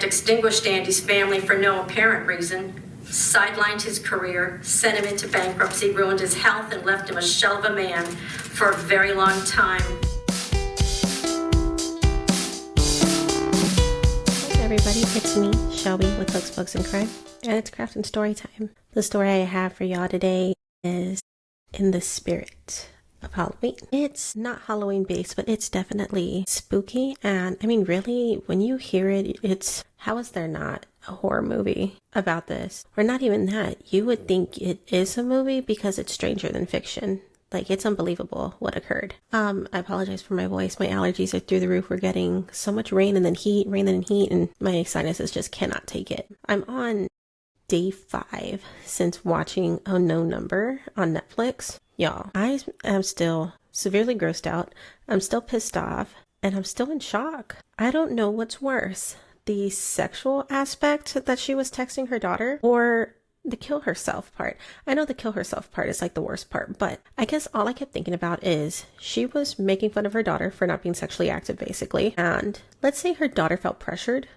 extinguished Andy's family for no apparent reason, sidelined his career, sent him into bankruptcy, ruined his health, and left him a shell of a man for a very long time. Hey everybody, it's me, Shelby, with Hooks, Books, and Crime, and it's craft and story time. The story I have for y'all today is in the spirit of Halloween. It's not Halloween based, but it's definitely spooky. And I mean, really, when you hear it, it's, how is there not a horror movie about this? Or not even that. You would think it is a movie because it's stranger than fiction. Like, it's unbelievable what occurred. I apologize for my voice. My allergies are through the roof. We're getting so much rain and then heat, and my sinuses just cannot take it. I'm on day 5 since watching Unknown Number on Netflix. Y'all, I am still severely grossed out. I'm still pissed off, and I'm still in shock. I don't know what's worse, the sexual aspect that she was texting her daughter, or the kill herself part. I know the kill herself part is like the worst part, but I guess all I kept thinking about is she was making fun of her daughter for not being sexually active, basically. And let's say her daughter felt pressured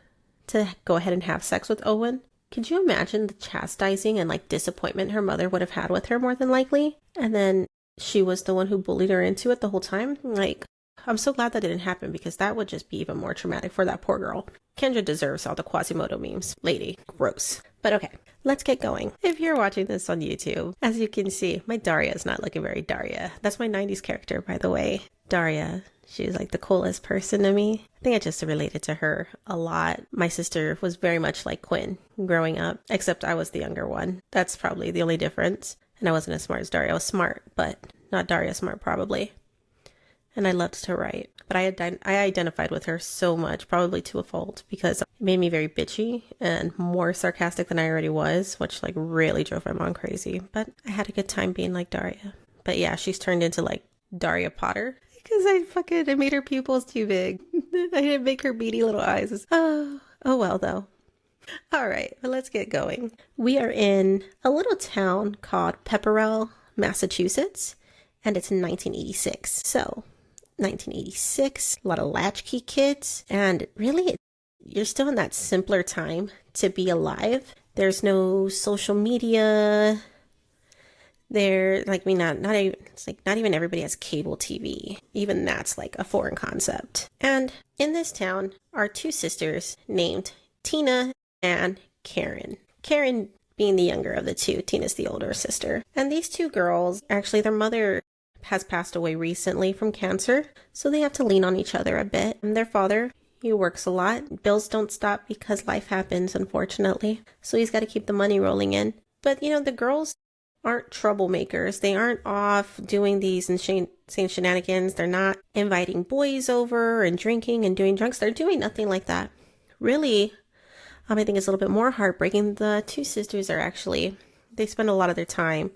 to go ahead and have sex with Owen. Could you imagine the chastising and like disappointment her mother would have had with her, more than likely? And then she was the one who bullied her into it the whole time. Like, I'm so glad that didn't happen, because that would just be even more traumatic for that poor girl. Kendra deserves all the Quasimodo memes. Lady, gross. But okay, let's get going. If you're watching this on YouTube, as you can see, my Daria is not looking very Daria. That's my 90s character, by the way. Daria. She's like the coolest person to me. I think I just related to her a lot. My sister was very much like Quinn growing up, except I was the younger one. That's probably the only difference. And I wasn't as smart as Daria. I was smart, but not Daria smart, probably. And I loved to write. But I identified with her so much, probably to a fault, because it made me very bitchy and more sarcastic than I already was, which like really drove my mom crazy. But I had a good time being like Daria. But yeah, she's turned into like Daria Potter. Because I made her pupils too big. I didn't make her beady little eyes. Oh well though. All right, well, let's get going. We are in a little town called Pepperell, Massachusetts, and it's 1986. So 1986, a lot of latchkey kids, and really you're still in that simpler time to be alive. There's no social media. They're like, not even everybody has cable TV. Even that's like a foreign concept. And in this town are 2 sisters named Tina and Karen. Karen being the younger of the 2, Tina's the older sister. And these 2 girls, actually their mother has passed away recently from cancer, so they have to lean on each other a bit. And their father, he works a lot. Bills don't stop because life happens, unfortunately. So he's got to keep the money rolling in. But the girls aren't troublemakers. They aren't off doing these insane shenanigans. They're not inviting boys over and drinking and doing drugs. They're doing nothing like that. Really, I think it's a little bit more heartbreaking. The 2 sisters they spend a lot of their time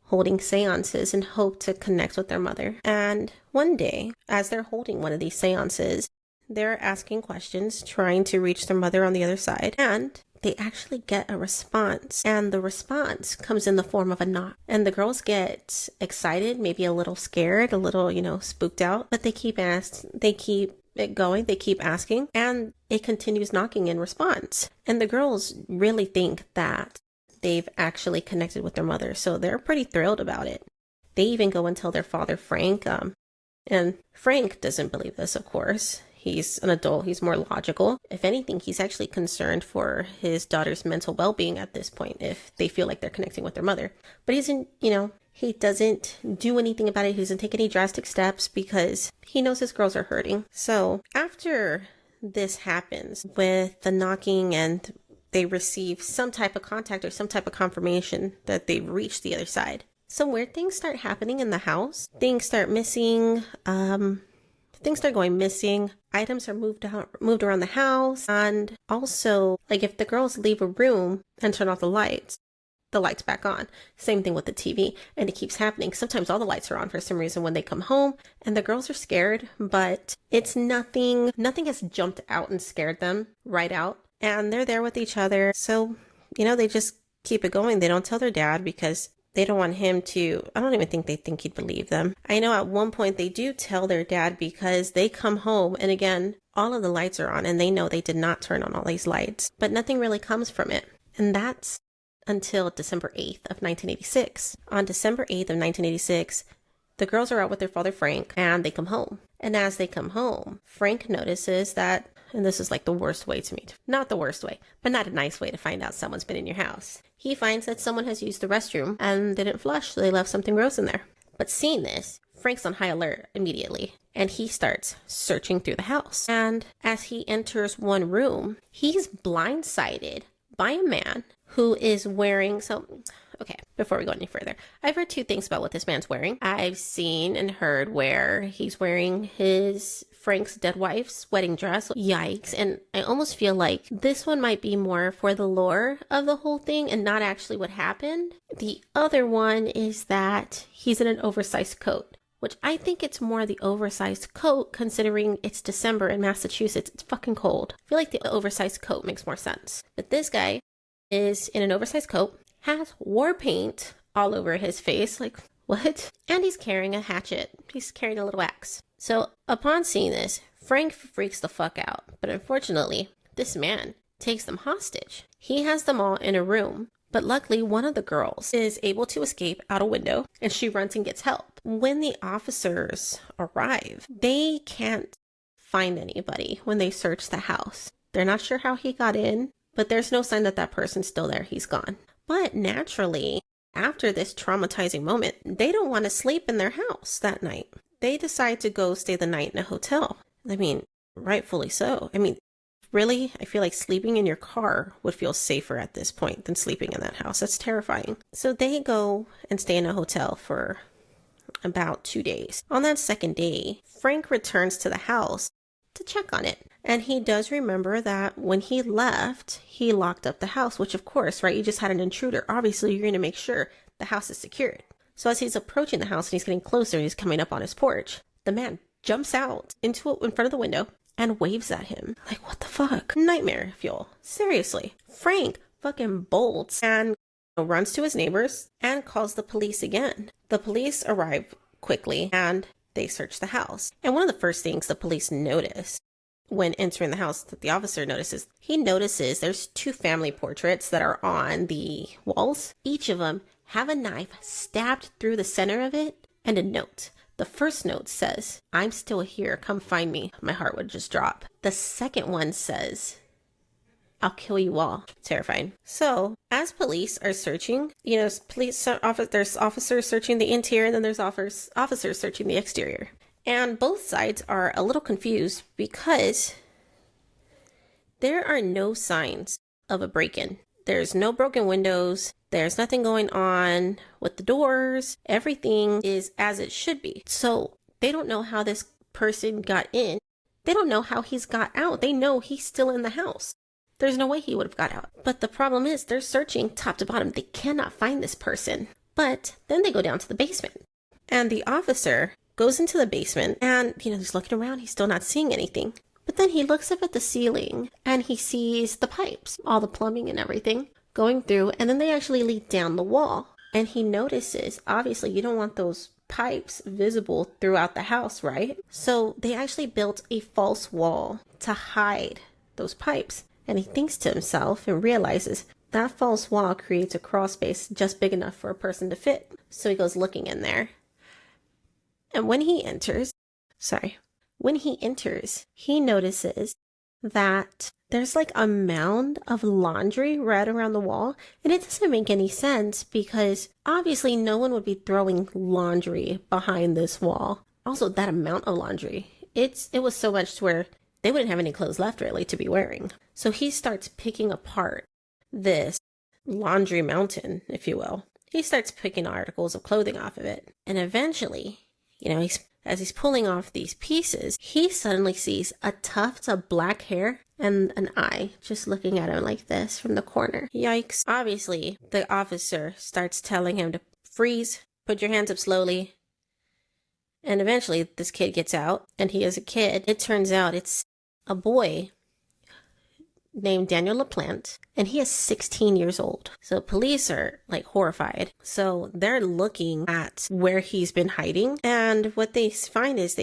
holding seances in hope to connect with their mother. And one day, as they're holding one of these seances, they're asking questions, trying to reach their mother on the other side. And they actually get a response, and the response comes in the form of a knock. And the girls get excited, maybe a little scared, a little, spooked out, but they keep it going, they keep asking, and it continues knocking in response. And the girls really think that they've actually connected with their mother, so they're pretty thrilled about it. They even go and tell their father, Frank, and Frank doesn't believe this, of course. He's an adult. He's more logical. If anything, he's actually concerned for his daughter's mental well-being at this point if they feel like they're connecting with their mother. But he doesn't do anything about it. He doesn't take any drastic steps because he knows his girls are hurting. So after this happens with the knocking and they receive some type of contact or some type of confirmation that they've reached the other side, some weird things start happening in the house. Things start missing. Things start going missing. Items are moved around the house. And also, like, if the girls leave a room and turn off the light's back on. Same thing with the TV. And it keeps happening. Sometimes all the lights are on for some reason when they come home. And the girls are scared. But it's nothing has jumped out and scared them right out. And they're there with each other. So, they just keep it going. They don't tell their dad because they don't want him to, I don't even think they think he'd believe them. I know at one point they do tell their dad because they come home and again, all of the lights are on, and they know they did not turn on all these lights, but nothing really comes from it. And that's until December 8th of 1986. On December 8th of 1986, the girls are out with their father, Frank, and they come home. And as they come home, Frank notices that, and this is like the worst way to meet, not the worst way, but not a nice way to find out someone's been in your house. He finds that someone has used the restroom and didn't flush, so they left something gross in there. But seeing this, Frank's on high alert immediately, and he starts searching through the house. And as he enters one room, he's blindsided by a man who is wearing, okay, before we go any further, I've heard two things about what this man's wearing. I've seen and heard where he's wearing Frank's dead wife's wedding dress. Yikes. And I almost feel like this one might be more for the lore of the whole thing and not actually what happened. The other one is that he's in an oversized coat, which I think it's more the oversized coat considering it's December in Massachusetts. It's fucking cold. I feel like the oversized coat makes more sense. But this guy is in an oversized coat, has war paint all over his face, like, what? And he's carrying a hatchet. He's carrying a little axe. So upon seeing this, Frank freaks the fuck out. But unfortunately, this man takes them hostage. He has them all in a room. But luckily, one of the girls is able to escape out a window, and she runs and gets help. When the officers arrive, they can't find anybody when they search the house. They're not sure how he got in, but there's no sign that that person's still there. He's gone. But naturally, after this traumatizing moment, they don't want to sleep in their house that night. They decide to go stay the night in a hotel. I mean, rightfully so. I mean, really, I feel like sleeping in your car would feel safer at this point than sleeping in that house. That's terrifying. So they go and stay in a hotel for about 2 days. On that second day, Frank returns to the house to check on it. And he does remember that when he left, he locked up the house, which of course, right, you just had an intruder. Obviously, you're going to make sure the house is secured. So as he's approaching the house and he's getting closer and he's coming up on his porch, the man jumps out in front of the window and waves at him. Like, what the fuck? Nightmare fuel. Seriously. Frank fucking bolts and runs to his neighbors and calls the police again. The police arrive quickly and they search the house. And one of the first things the police notice when entering the house that the officer notices, he notices there's 2 family portraits that are on the walls. Each of them have a knife stabbed through the center of it and a note. The first note says, "I'm still here, come find me." My heart would just drop. The second one says, "I'll kill you all." Terrifying. So as police are searching, there's officers searching the interior and then there's officers searching the exterior. And both sides are a little confused because there are no signs of a break-in. There's no broken windows. There's nothing going on with the doors. Everything is as it should be. So they don't know how this person got in. They don't know how he's got out. They know he's still in the house. There's no way he would have got out. But the problem is they're searching top to bottom. They cannot find this person. But then they go down to the basement. And the officer goes into the basement and, he's looking around. He's still not seeing anything. But then he looks up at the ceiling and he sees the pipes, all the plumbing and everything going through. And then they actually lead down the wall. And he notices, obviously, you don't want those pipes visible throughout the house, right? So they actually built a false wall to hide those pipes. And he thinks to himself and realizes that false wall creates a crawl space just big enough for a person to fit. So he goes looking in there. And when he enters, he notices that there's like a mound of laundry right around the wall. And it doesn't make any sense because obviously no one would be throwing laundry behind this wall. Also, that amount of laundry, it was so much to where they wouldn't have any clothes left really to be wearing. So he starts picking apart this laundry mountain, if you will. He starts picking articles of clothing off of it. And eventually, as he's pulling off these pieces, he suddenly sees a tuft of black hair and an eye just looking at him like this from the corner. Yikes. Obviously, the officer starts telling him to freeze, put your hands up slowly. And eventually, this kid gets out, and he is a kid. It turns out it's a boy named Daniel LaPlante, and he is 16 years old. So police are like horrified. So they're looking at where he's been hiding. And what they find is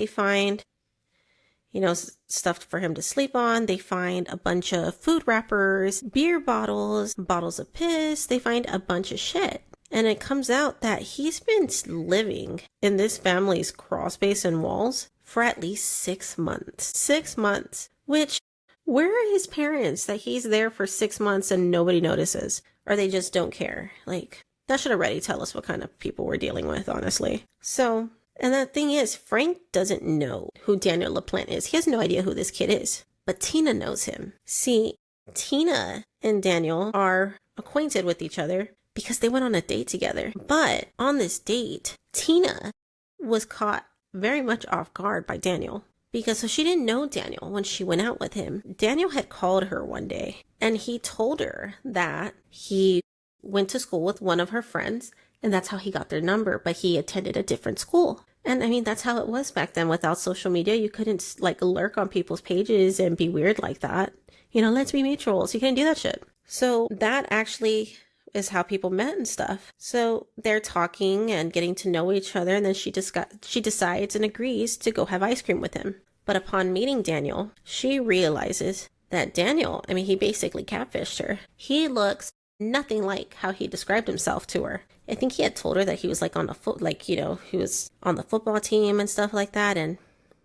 stuff for him to sleep on. They find a bunch of food wrappers, beer bottles, bottles of piss. They find a bunch of shit. And it comes out that he's been living in this family's crawl space and walls for at least 6 months. 6 months. Which, where are his parents that he's there for 6 months and nobody notices? Or they just don't care? Like, that should already tell us what kind of people we're dealing with, honestly. So, and the thing is, Frank doesn't know who Daniel LaPlante is. He has no idea who this kid is. But Tina knows him. See, Tina and Daniel are acquainted with each other because they went on a date together. But on this date, Tina was caught very much off guard by Daniel. Because so she didn't know Daniel when she went out with him. Daniel had called her one day and he told her that he went to school with one of her friends and that's how he got their number, but he attended a different school. And I mean, that's how it was back then without social media. You couldn't like lurk on people's pages and be weird like that. Let's be mutuals. You couldn't do that shit. So that actually is how people met and stuff. So they're talking and getting to know each other, and then she decides and agrees to go have ice cream with him. But upon meeting Daniel, she realizes that Daniel, he basically catfished her. He looks nothing like how he described himself to her. I think he had told her that he was like on the he was on the football team and stuff like that. And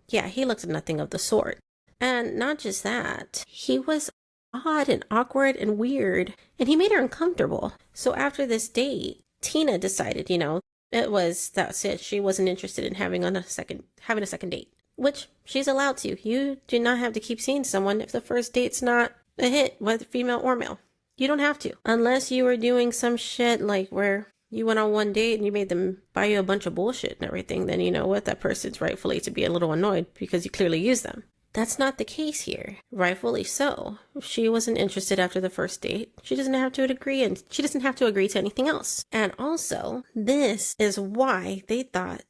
yeah, he looked nothing of the sort. And not just that, he was odd and awkward and weird, and he made her uncomfortable. So after this date, Tina decided, that's it. She wasn't interested in having a second date, which she's allowed to. You do not have to keep seeing someone if the first date's not a hit, whether female or male. You don't have to, unless you were doing some shit like where you went on one date and you made them buy you a bunch of bullshit and everything. Then you know what, that person's rightfully to be a little annoyed because you clearly used them. That's not the case here. Rightfully so. If she wasn't interested after the first date, she doesn't have to agree, and she doesn't have to agree to anything else. And also, this is why they thought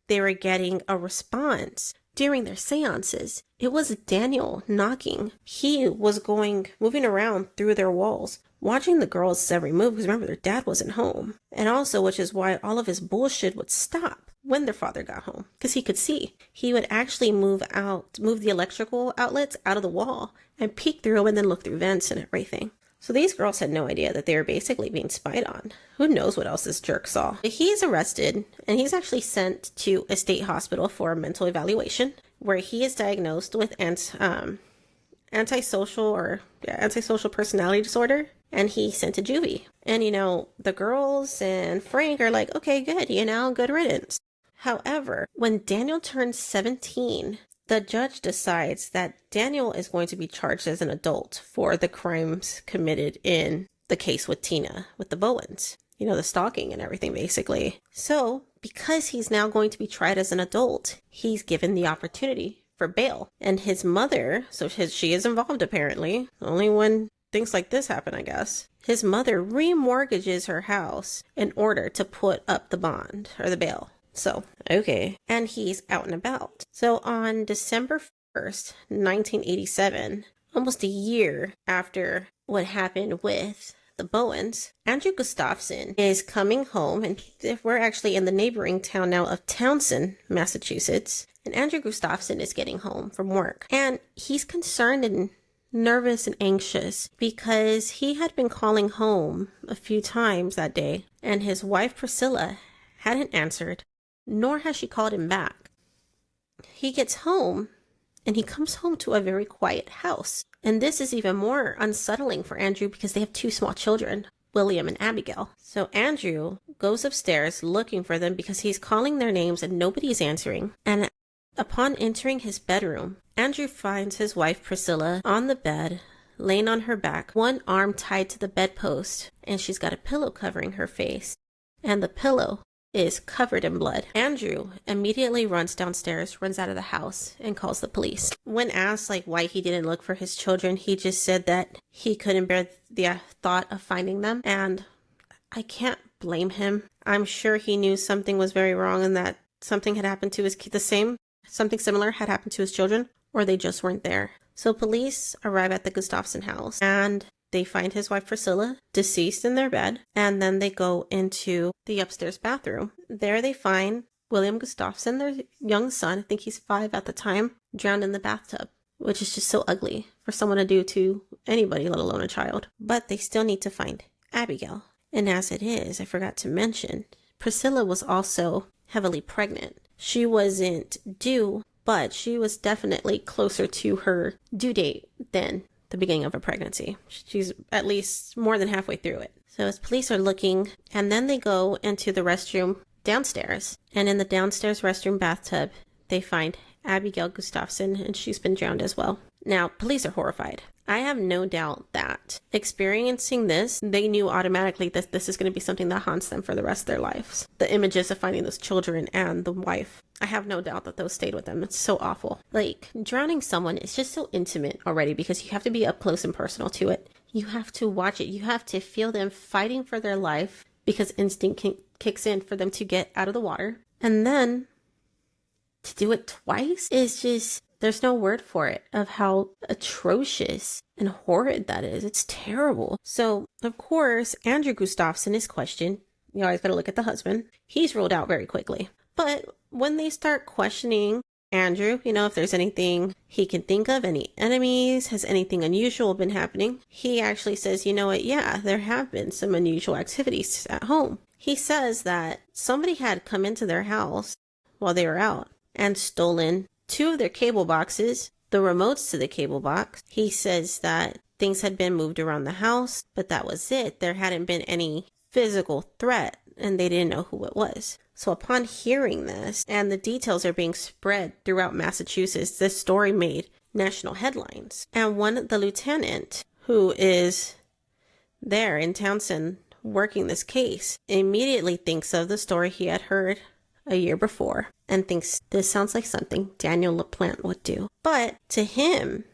they were getting a response during their seances. It was Daniel knocking. He was moving around through their walls, watching the girls' every move, because remember, their dad wasn't home. And also, which is why all of his bullshit would stop when their father got home, because he could see. He would actually move the electrical outlets out of the wall and peek through them and then look through vents and everything. So these girls had no idea that they were basically being spied on. Who knows what else this jerk saw. He's arrested and he's actually sent to a state hospital for a mental evaluation where he is diagnosed with antisocial personality disorder, and he's sent to juvie. And the girls and Frank are like, okay, good, good riddance. However, when Daniel turns 17, the judge decides that Daniel is going to be charged as an adult for the crimes committed in the case with Tina, with the Bowens. The stalking and everything, basically. So, because he's now going to be tried as an adult, he's given the opportunity for bail. And his mother, she is involved apparently, only when things like this happen, I guess. His mother remortgages her house in order to put up the bond or the bail. So, okay. And he's out and about. So on December 1st, 1987, almost a year after what happened with the Bowens, Andrew Gustafson is coming home, and we're actually in the neighboring town now of Townsend, Massachusetts. And Andrew Gustafson is getting home from work. And he's concerned and nervous and anxious because he had been calling home a few times that day, and his wife Priscilla hadn't answered, nor has she called him back. He gets home and he comes home to a very quiet house. And this is even more unsettling for Andrew because they have 2 small children, William and Abigail. So Andrew goes upstairs looking for them because he's calling their names and nobody's answering. And upon entering his bedroom, Andrew finds his wife Priscilla on the bed, laying on her back, one arm tied to the bedpost, and she's got a pillow covering her face. And the pillow is covered in blood. Andrew immediately runs downstairs, runs out of the house, and calls the police. When asked why he didn't look for his children, he just said that he couldn't bear the thought of finding them. And I can't blame him. I'm sure he knew something was very wrong and that something had happened to something similar had happened to his children, or they just weren't there. So police arrive at the Gustafson house and they find his wife Priscilla deceased in their bed, and then they go into the upstairs bathroom. There they find William Gustafson, their young son, I think he's 5 at the time, drowned in the bathtub, which is just so ugly for someone to do to anybody, let alone a child. But they still need to find Abigail. And as it is, I forgot to mention, Priscilla was also heavily pregnant. She wasn't due, but she was definitely closer to her due date than the beginning of her pregnancy. She's at least more than halfway through it. So as police are looking, and then they go into the restroom downstairs, and in the downstairs restroom bathtub, they find Abigail Gustafson, and she's been drowned as well. Now, police are horrified. I have no doubt that experiencing this, they knew automatically that this is going to be something that haunts them for the rest of their lives. The images of finding those children and the wife, I have no doubt that those stayed with them. It's so awful. Like, drowning someone is just so intimate already because you have to be up close and personal to it. You have to watch it. You have to feel them fighting for their life because instinct kicks in for them to get out of the water. And then to do it twice is just, there's no word for it of how atrocious and horrid that is. It's terrible. So, of course, Andrew Gustafson is questioned. You always got to look at the husband. He's ruled out very quickly. But when they start questioning Andrew, if there's anything he can think of, any enemies, has anything unusual been happening, he actually says, you know what, yeah, there have been some unusual activities at home. He says that somebody had come into their house while they were out and stolen 2 of their cable boxes, the remotes to the cable box. He says that things had been moved around the house, but that was it. There hadn't been any physical threat, and they didn't know who it was. So upon hearing this, and the details are being spread throughout Massachusetts, this story made national headlines. And the lieutenant who is there in Townsend working this case immediately thinks of the story he had heard a year before and thinks this sounds like something Daniel LaPlante would do. But to him,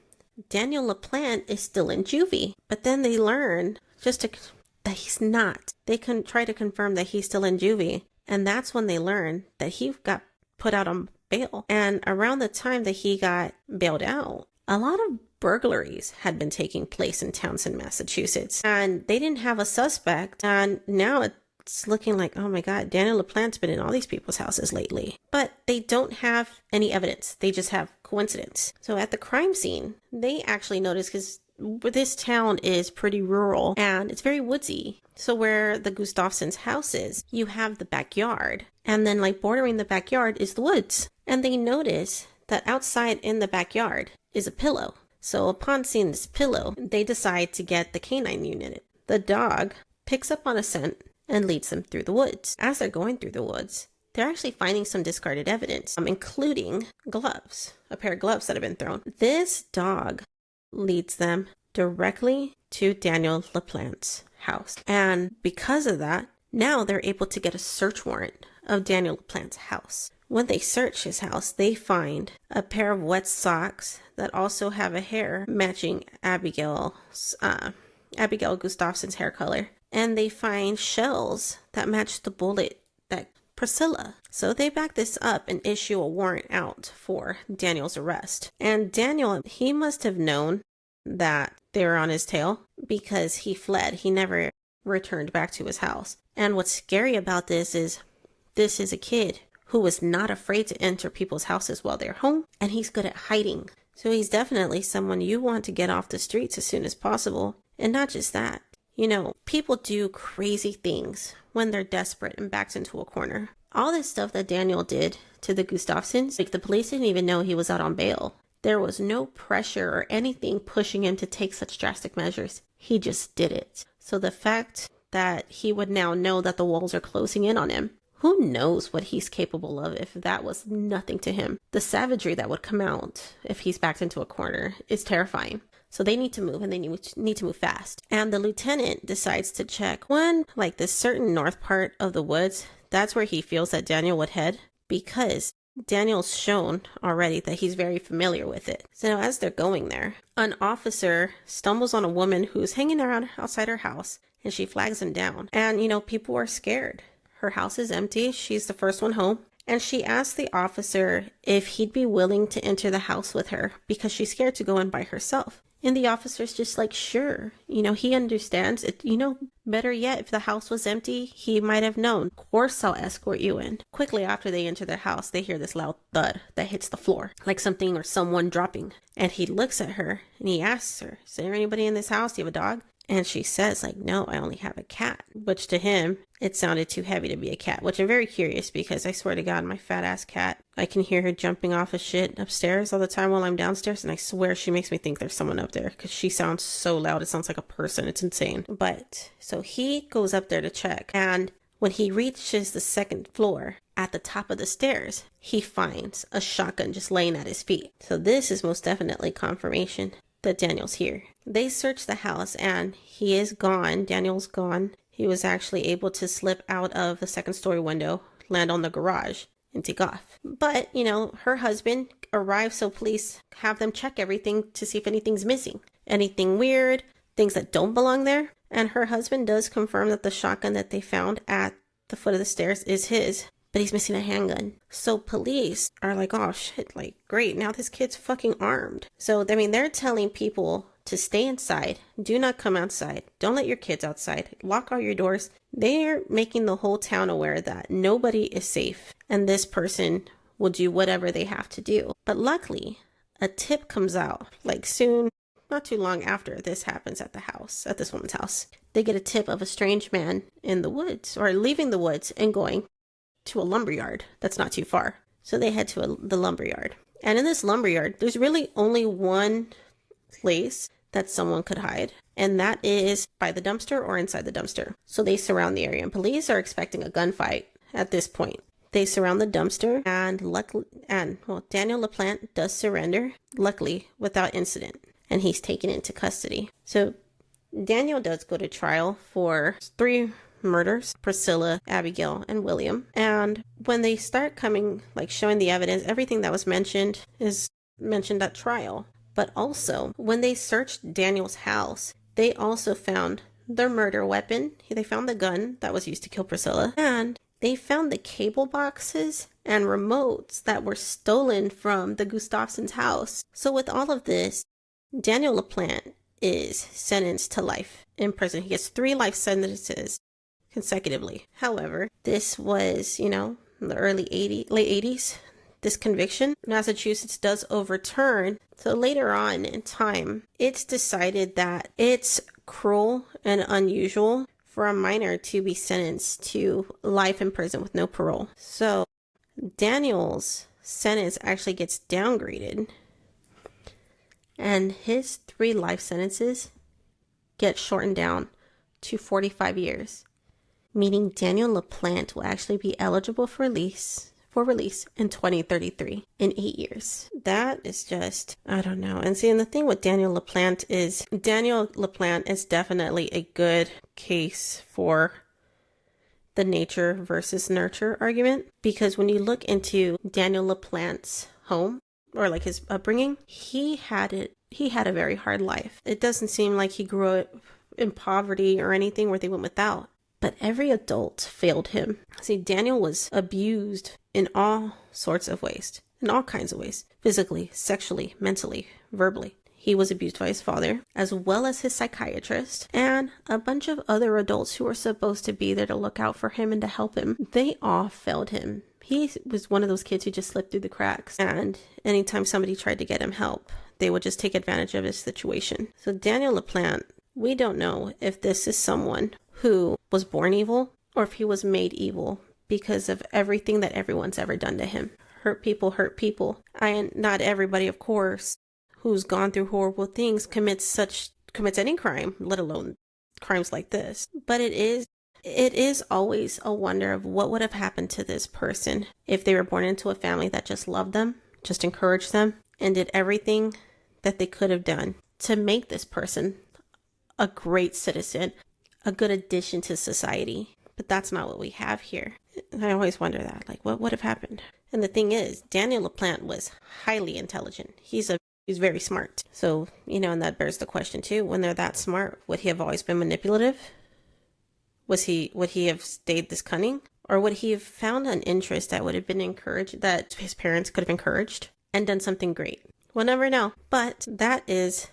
Daniel LaPlante is still in juvie. But then they learn that he's not. They can try to confirm that he's still in juvie. And that's when they learn that he got put out on bail. And around the time that he got bailed out, a lot of burglaries had been taking place in Townsend, Massachusetts. And they didn't have a suspect. And now it's looking like, oh my God, Daniel LaPlante's been in all these people's houses lately. But they don't have any evidence. They just have coincidence. So at the crime scene, they actually notice, because this town is pretty rural and it's very woodsy. So where the Gustafsons' house is, you have the backyard. And then bordering the backyard is the woods. And they notice that outside in the backyard is a pillow. So upon seeing this pillow, they decide to get the canine unit. The dog picks up on a scent and leads them through the woods. As they're going through the woods, they're actually finding some discarded evidence, including gloves, a pair of gloves that have been thrown. This dog leads them directly to Daniel LaPlante's house. And because of that, now they're able to get a search warrant of Daniel LaPlante's house. When they search his house, they find a pair of wet socks that also have a hair matching Abigail Gustafson's hair color. And they find shells that match the bullet that Priscilla. So they back this up and issue a warrant out for Daniel's arrest. And Daniel, he must have known that they were on his tail because he fled. He never returned back to his house. And what's scary about this is a kid who was not afraid to enter people's houses while they're home, and he's good at hiding. So he's definitely someone you want to get off the streets as soon as possible. And not just that. People do crazy things when they're desperate and backed into a corner. All this stuff that Daniel did to the Gustafsons, the police didn't even know he was out on bail. There was no pressure or anything pushing him to take such drastic measures. He just did it. So the fact that he would now know that the walls are closing in on him, who knows what he's capable of if that was nothing to him. The savagery that would come out if he's backed into a corner is terrifying. So they need to move, and they need to move fast. And the lieutenant decides to check this certain north part of the woods. That's where he feels that Daniel would head, because Daniel's shown already that he's very familiar with it. So as they're going there, an officer stumbles on a woman who's hanging around outside her house, and she flags him down. And, people are scared. Her house is empty. She's the first one home. And she asked the officer if he'd be willing to enter the house with her because she's scared to go in by herself. And the officer's just like, sure, he understands it. Better yet, if the house was empty, he might have known. Of course, I'll escort you in. Quickly after they enter their house, they hear this loud thud that hits the floor, like something or someone dropping. And he looks at her and he asks her, is there anybody in this house? Do you have a dog? And she says, like, no, I only have a cat, which to him, it sounded too heavy to be a cat, which I'm very curious because I swear to God, my fat ass cat, I can hear her jumping off of shit upstairs all the time while I'm downstairs. And I swear she makes me think there's someone up there because she sounds so loud. It sounds like a person. It's insane. But so he goes up there to check. And when he reaches the second floor at the top of the stairs, he finds a shotgun just laying at his feet. So this is most definitely confirmation that Daniel's here. They search the house and he is gone. Daniel's gone. He was actually able to slip out of the second story window, land on the garage, and take off. But, her husband arrives, so police have them check everything to see if anything's missing. Anything weird, things that don't belong there. And her husband does confirm that the shotgun that they found at the foot of the stairs is his. But he's missing a handgun. So police are like, oh shit, like, great, now this kid's fucking armed. So, they're telling people to stay inside, do not come outside, don't let your kids outside, lock all your doors. They're making the whole town aware that nobody is safe and this person will do whatever they have to do. But luckily, a tip comes out, like soon, not too long after this happens at the house, at this woman's house. They get a tip of a strange man in the woods, or leaving the woods and going to a lumberyard that's not too far. So they head to the lumberyard. And in this lumberyard, there's really only one place that someone could hide. And that is by the dumpster or inside the dumpster. So they surround the area and police are expecting a gunfight at this point. They surround the dumpster and Daniel LaPlante does surrender, luckily without incident. And he's taken into custody. So Daniel does go to trial for 3 murders: Priscilla, Abigail, and William. And when they start showing the evidence, everything that was mentioned is mentioned at trial. But also, when they searched Daniel's house, they also found their murder weapon. They found the gun that was used to kill Priscilla. And they found the cable boxes and remotes that were stolen from the Gustafson's house. So with all of this, Daniel LaPlante is sentenced to life in prison. He gets 3 life sentences consecutively. However, this was, in the late 80s, this conviction. Massachusetts does overturn. So later on in time, it's decided that it's cruel and unusual for a minor to be sentenced to life in prison with no parole. So Daniel's sentence actually gets downgraded, and his 3 life sentences get shortened down to 45 years. Meaning Daniel LaPlante will actually be eligible for release in 2033, in 8 years. That is just, I don't know. And see, and the thing with Daniel LaPlante is definitely a good case for the nature versus nurture argument. Because when you look into Daniel LaPlante's home, or like his upbringing, he had a very hard life. It doesn't seem like he grew up in poverty or anything where they went without. But every adult failed him. See, Daniel was abused in all sorts of ways, in all kinds of ways, physically, sexually, mentally, verbally. He was abused by his father, as well as his psychiatrist, and a bunch of other adults who were supposed to be there to look out for him and to help him. They all failed him. He was one of those kids who just slipped through the cracks, and anytime somebody tried to get him help, they would just take advantage of his situation. So Daniel LaPlante, we don't know if this is someone who was born evil or if he was made evil because of everything that everyone's ever done to him. Hurt people. And not everybody, of course, who's gone through horrible things commits any crime, let alone crimes like this. But it is always a wonder of what would have happened to this person if they were born into a family that just loved them, just encouraged them, and did everything that they could have done to make this person a great citizen, a good addition to society. But that's not what we have here. I always wonder that, like, what would have happened? And the thing is, Daniel LaPlante was highly intelligent. He's very smart. So, and that bears the question too, when they're that smart, would he have always been manipulative? Would he have stayed this cunning? Or would he have found an interest that would have been encouraged, that his parents could have encouraged and done something great? We'll never know. But that is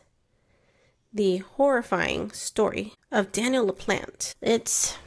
the horrifying story of Daniel LaPlante. It's,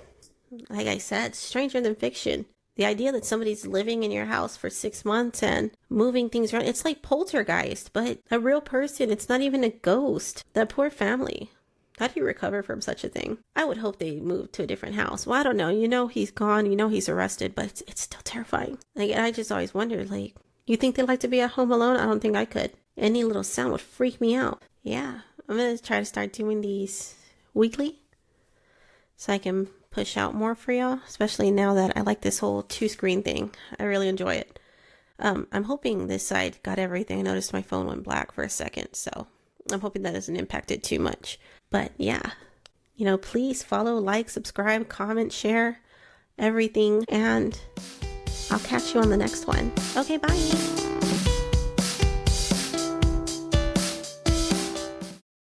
like I said, stranger than fiction. The idea that somebody's living in your house for 6 months and moving things around, it's like poltergeist, but a real person. It's not even a ghost. That poor family. How do you recover from such a thing? I would hope they moved to a different house. Well, I don't know. You know he's gone. You know he's arrested, but it's still terrifying. Like, and I just always wondered, like, you think they'd like to be at home alone? I don't think I could. Any little sound would freak me out. Yeah, I'm going to try to start doing these weekly so I can push out more for y'all, especially now that I like this whole 2-screen thing. I really enjoy it. I'm hoping this side got everything. I noticed my phone went black for a second, so I'm hoping that doesn't impact it too much. But yeah, you know, please follow, like, subscribe, comment, share, everything, and I'll catch you on the next one. Okay, bye.